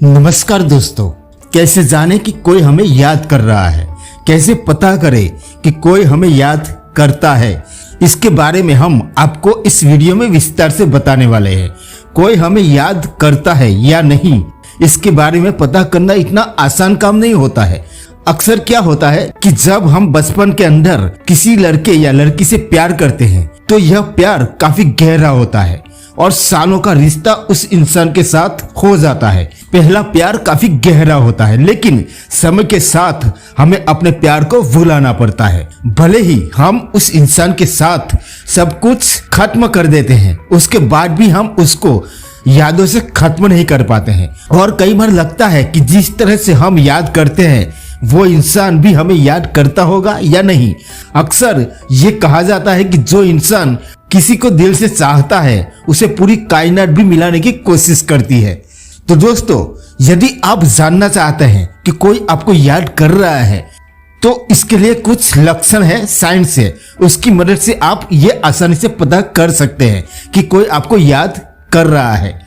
नमस्कार दोस्तों, कैसे जाने कि कोई हमें याद कर रहा है, कैसे पता करें कि कोई हमें याद करता है, इसके बारे में हम आपको इस वीडियो में विस्तार से बताने वाले हैं। कोई हमें याद करता है या नहीं, इसके बारे में पता करना इतना आसान काम नहीं होता है। अक्सर क्या होता है कि जब हम बचपन के अंदर किसी लड़के या लड़की से प्यार करते हैं तो यह प्यार काफी गहरा होता है और सालों का रिश्ता उस इंसान के साथ हो जाता है। पहला प्यार काफी गहरा होता है, लेकिन समय के साथ हमें अपने प्यार को भुलाना पड़ता है। भले ही हम उस इंसान के साथ सब कुछ खत्म कर देते हैं, उसके बाद भी हम उसको यादों से खत्म नहीं कर पाते हैं। और कई बार लगता है कि जिस तरह से हम याद करते हैं वो इंसान भी हमें याद करता होगा या नहीं। अक्सर ये कहा जाता है कि जो इंसान किसी को दिल से चाहता है उसे पूरी कायनात भी मिलाने की कोशिश करती है। तो दोस्तों, यदि आप जानना चाहते हैं कि कोई आपको याद कर रहा है तो इसके लिए कुछ लक्षण है, साइंस है, उसकी मदद से आप ये आसानी से पता कर सकते हैं कि कोई आपको याद कर रहा है।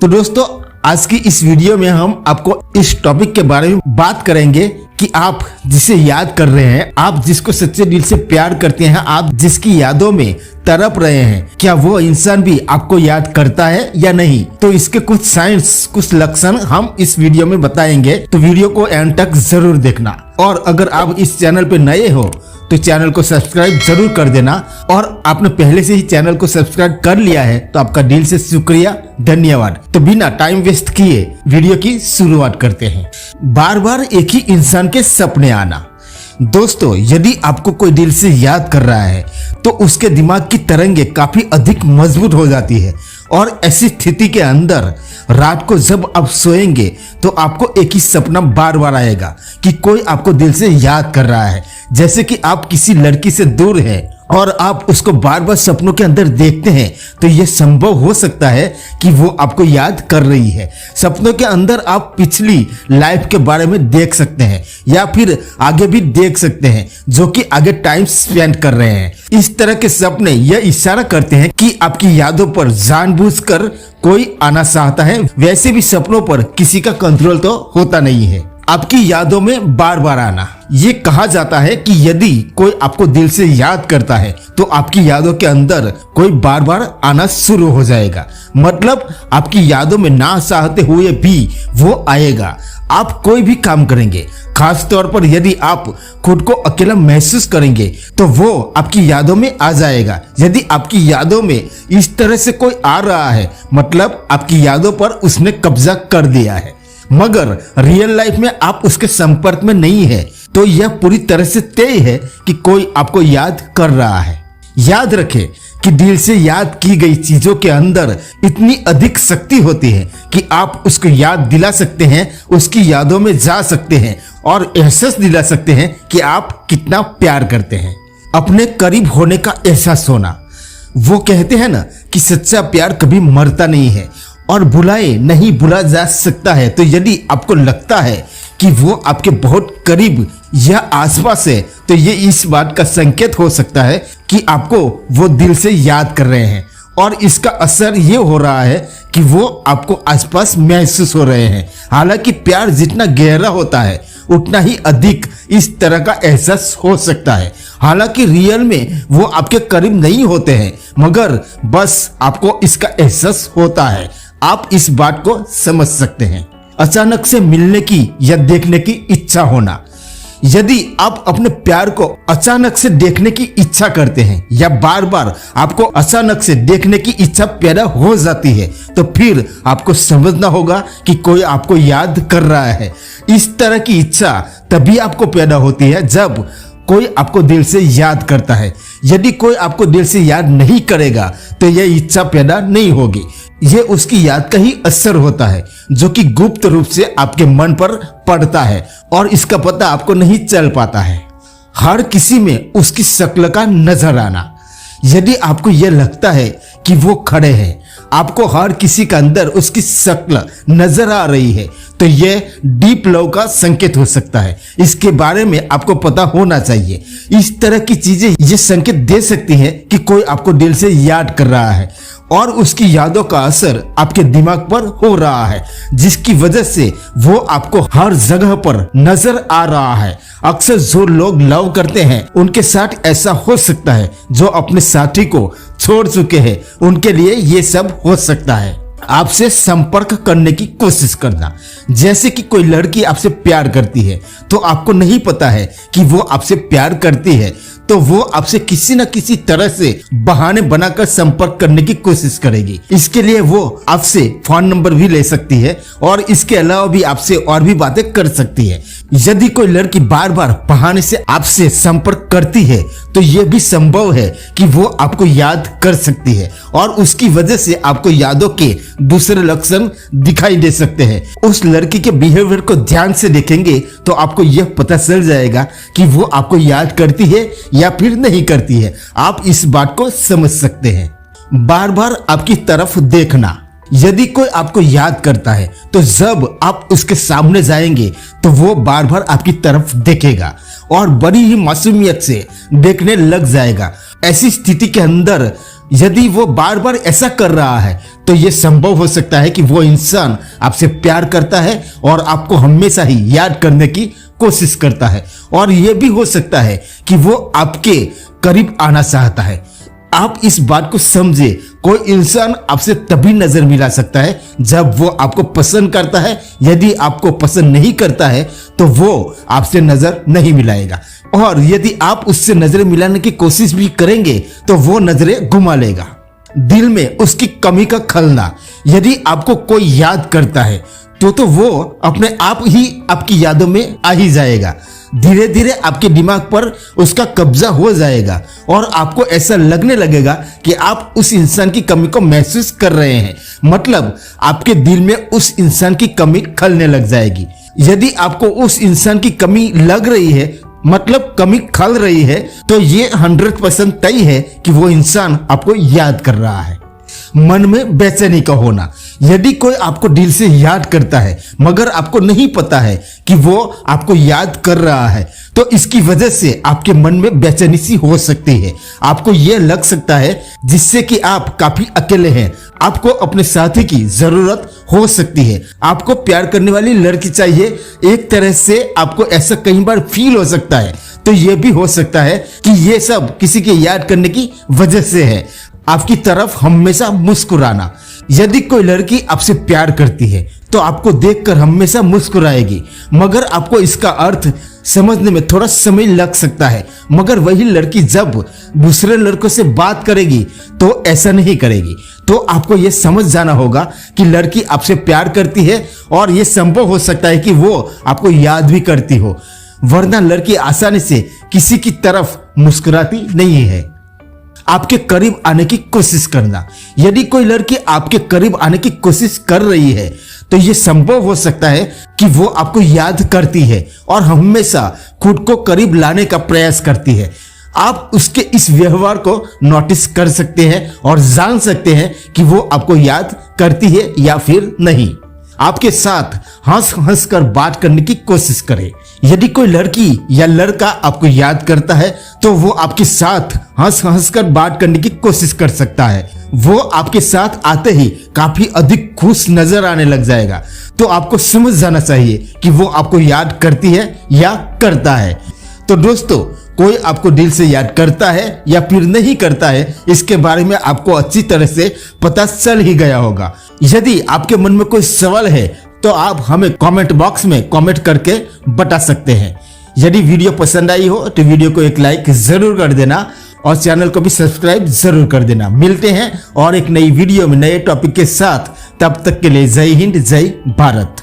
तो दोस्तों, आज की इस वीडियो में हम आपको इस टॉपिक के बारे में बात करेंगे कि आप जिसे याद कर रहे हैं, आप जिसको सच्चे दिल से प्यार करते हैं, आप जिसकी यादों में तड़प रहे हैं, क्या वो इंसान भी आपको याद करता है या नहीं। तो इसके कुछ साइंस, कुछ लक्षण हम इस वीडियो में बताएंगे, तो वीडियो को एंड तक जरूर देखना। और अगर आप इस चैनल पे नए हो तो चैनल को सब्सक्राइब जरूर कर देना, और आपने पहले से ही चैनल को सब्सक्राइब कर लिया है तो आपका दिल से शुक्रिया, धन्यवाद। तो बिना टाइम वेस्ट किए वीडियो की शुरुआत करते हैं। बार बार एक ही इंसान के सपने आना। दोस्तों, यदि आपको कोई दिल से याद कर रहा है तो उसके दिमाग की तरंगे काफी अधिक मजबूत हो जाती है, और ऐसी स्थिति के अंदर रात को जब आप सोएंगे तो आपको एक ही सपना बार बार आएगा कि कोई आपको दिल से याद कर रहा है। जैसे कि आप किसी लड़की से दूर हैं और आप उसको बार बार सपनों के अंदर देखते हैं, तो यह संभव हो सकता है कि वो आपको याद कर रही है। सपनों के अंदर आप पिछली लाइफ के बारे में देख सकते हैं या फिर आगे भी देख सकते हैं, जो कि आगे टाइम स्पेंड कर रहे हैं। इस तरह के सपने यह इशारा करते हैं कि आपकी यादों पर जानबूझकर कोई आना चाहता है। वैसे भी सपनों पर किसी का कंट्रोल तो होता नहीं है। आपकी यादों में बार बार आना, ये कहा जाता है कि यदि कोई आपको दिल से याद करता है तो आपकी यादों के अंदर कोई बार बार आना शुरू हो जाएगा। मतलब आपकी यादों में ना चाहते हुए भी वो आएगा। आप कोई भी काम करेंगे, खास तौर पर यदि आप खुद को अकेला महसूस करेंगे तो वो आपकी यादों में आ जाएगा। यदि आपकी यादों में इस तरह से कोई आ रहा है, मतलब आपकी यादों पर उसने कब्जा कर दिया है, मगर रियल लाइफ में आप उसके संपर्क में नहीं है, तो यह पूरी तरह से तय है कि कोई आपको याद कर रहा है। याद रखें कि दिल से याद की गई चीजों के अंदर इतनी अधिक शक्ति होती है कि आप उसको याद दिला सकते हैं, उसकी यादों में जा सकते हैं और एहसास दिला सकते हैं कि आप कितना प्यार करते हैं। अपने करीब होने का एहसास होना। वो कहते हैं ना कि सच्चा प्यार कभी मरता नहीं है और भुलाए नहीं भुला जा सकता है। तो यदि आपको लगता है कि वो आपके बहुत करीब या आसपास है, तो ये इस बात का संकेत हो सकता है कि आपको वो दिल से याद कर रहे हैं, और इसका असर ये हो रहा है कि वो आपको आसपास महसूस हो रहे हैं। हालांकि प्यार जितना गहरा होता है उतना ही अधिक इस तरह का एहसास हो सकता है। हालांकि रियल में वो आपके करीब नहीं होते हैं, मगर बस आपको इसका एहसास होता है। आप इस बात को समझ सकते हैं। अचानक से मिलने की या देखने की इच्छा होना। यदि आप अपने प्यार को अचानक से देखने की इच्छा करते हैं या बार बार आपको अचानक से देखने की इच्छा पैदा हो जाती है, तो फिर आपको समझना होगा कि कोई आपको याद कर रहा है। इस तरह की इच्छा तभी आपको पैदा होती है जब कोई आपको दिल से याद करता है। यदि कोई आपको दिल से याद नहीं करेगा तो यह इच्छा पैदा नहीं होगी। ये उसकी याद का ही असर होता है, जो कि गुप्त रूप से आपके मन पर पड़ता है और इसका पता आपको नहीं चल पाता है। हर किसी में उसकी शक्ल का नजर आना। यदि आपको यह लगता है कि वो खड़े हैं, आपको हर किसी के अंदर उसकी शक्ल नजर आ रही है, तो तो ये डीप लव का संकेत हो सकता है। इसके बारे में आपको पता होना चाहिए। इस तरह की चीजें ये संकेत दे सकती है कि कोई आपको दिल से याद कर रहा है और उसकी यादों का असर आपके दिमाग पर हो रहा है, जिसकी वजह से वो आपको हर जगह पर नजर आ रहा है। अक्सर जो लोग लव करते हैं उनके साथ ऐसा हो सकता है। जो अपने साथी को छोड़ चुके हैं उनके लिए ये सब हो सकता है। आपसे संपर्क करने की कोशिश करना, जैसे कि कोई लड़की आपसे प्यार करती है तो आपको नहीं पता है कि वो आपसे प्यार करती है, तो वो आपसे किसी न किसी तरह से बहाने बनाकर संपर्क करने की कोशिश करेगी। इसके लिए वो आपसे फोन नंबर भी ले सकती है और इसके अलावा भी आपसे और भी बातें कर सकती है। यदि कोई लड़की बार बार बहाने से आपसे संपर्क करती है तो ये भी संभव है कि वो आपको याद कर सकती है और उसकी वजह से आपको यादों के दूसरे लक्षण दिखाई दे सकते हैं। उस लड़की के बिहेवियर को ध्यान से देखेंगे तो आपको यह पता चल जाएगा कि वो आपको याद करती है या फिर नहीं करती है। आप इस बात को समझ सकते हैं। बार बार आपकी तरफ देखना, यदि कोई आपको याद करता है तो जब आप उसके सामने जाएंगे तो वो बार बार आपकी तरफ देखेगा और बड़ी ही मासूमियत से देखने लग जाएगा। ऐसी स्थिति के अंदर यदि वो बार बार ऐसा कर रहा है तो ये संभव हो सकता है कि वो इंसान आपसे प्यार करता है और आपको हमेशा ही याद करने की कोशिश करता है। और यह भी हो सकता है कि वो आपके करीब आना चाहता है। आप इस बात को समझे, कोई इंसान आपसे तभी नजर मिला सकता है जब वो आपको पसंद करता है। यदि आपको पसंद नहीं करता है तो वो आपसे नजर नहीं मिलाएगा और यदि आप उससे नजरें मिलाने की कोशिश भी करेंगे तो वो नजरें घुमा लेगा। दिल में उसकी कमी का खलना, यदि आपको कोई याद करता है तो वो अपने आप ही आपकी यादों में आ ही जाएगा। धीरे धीरे आपके दिमाग पर उसका कब्जा हो जाएगा और आपको ऐसा लगने लगेगा कि आप उस इंसान की कमी को महसूस कर रहे हैं। मतलब आपके दिल में उस इंसान की कमी खलने लग जाएगी। यदि आपको उस इंसान की कमी लग रही है, मतलब कमी खल रही है, तो ये 100% तय है कि वो इंसान आपको याद कर रहा है। मन में बेचैनी का होना, यदि कोई आपको दिल से याद करता है मगर आपको नहीं पता है कि वो आपको याद कर रहा है तो इसकी वजह से आपके मन में बेचैनी सी हो सकती है। आपको यह लग सकता है जिससे कि आप काफी अकेले हैं। आपको अपने साथी की जरूरत हो सकती है। आपको प्यार करने वाली लड़की चाहिए। एक तरह से आपको ऐसा कई बार फील हो सकता है। तो यह भी हो सकता है कि ये सब किसी के याद करने की वजह से है। आपकी तरफ हमेशा मुस्कुराना, यदि कोई लड़की आपसे प्यार करती है तो आपको देखकर हमेशा मुस्कुराएगी, मगर आपको इसका अर्थ समझने में थोड़ा समय लग सकता है। मगर वही लड़की जब दूसरे लड़कों से बात करेगी तो ऐसा नहीं करेगी। तो आपको यह समझ जाना होगा कि लड़की आपसे प्यार करती है और यह संभव हो सकता है कि वो आपको याद भी करती हो, वरना लड़की आसानी से किसी की तरफ मुस्कुराती नहीं है। आपके करीब आने की कोशिश करना, यदि कोई लड़की आपके करीब आने की कोशिश कर रही है तो यह संभव हो सकता है कि वो आपको याद करती है और हमेशा खुद को करीब लाने का प्रयास करती है। आप उसके इस व्यवहार को नोटिस कर सकते हैं और जान सकते हैं कि वो आपको याद करती है या फिर नहीं। आपके साथ हंस हंस कर बात करने की कोशिश करें। यदि कोई लड़की या लड़का आपको याद करता है तो वो आपके साथ हंस हंस कर बात करने की कोशिश कर सकता है। वो आपके साथ आते ही काफी अधिक खुश नजर आने लग जाएगा। तो आपको समझ जाना चाहिए कि वो आपको याद करती है या करता है। तो दोस्तों, कोई आपको दिल से याद करता है या फिर नहीं करता है, इसके बारे में आपको अच्छी तरह से पता चल ही गया होगा। यदि आपके मन में कोई सवाल है तो आप हमें कमेंट बॉक्स में कमेंट करके बता सकते हैं। यदि वीडियो पसंद आई हो तो वीडियो को एक लाइक जरूर कर देना और चैनल को भी सब्सक्राइब जरूर कर देना। मिलते हैं और एक नई वीडियो में नए टॉपिक के साथ। तब तक के लिए जय हिंद, जय भारत।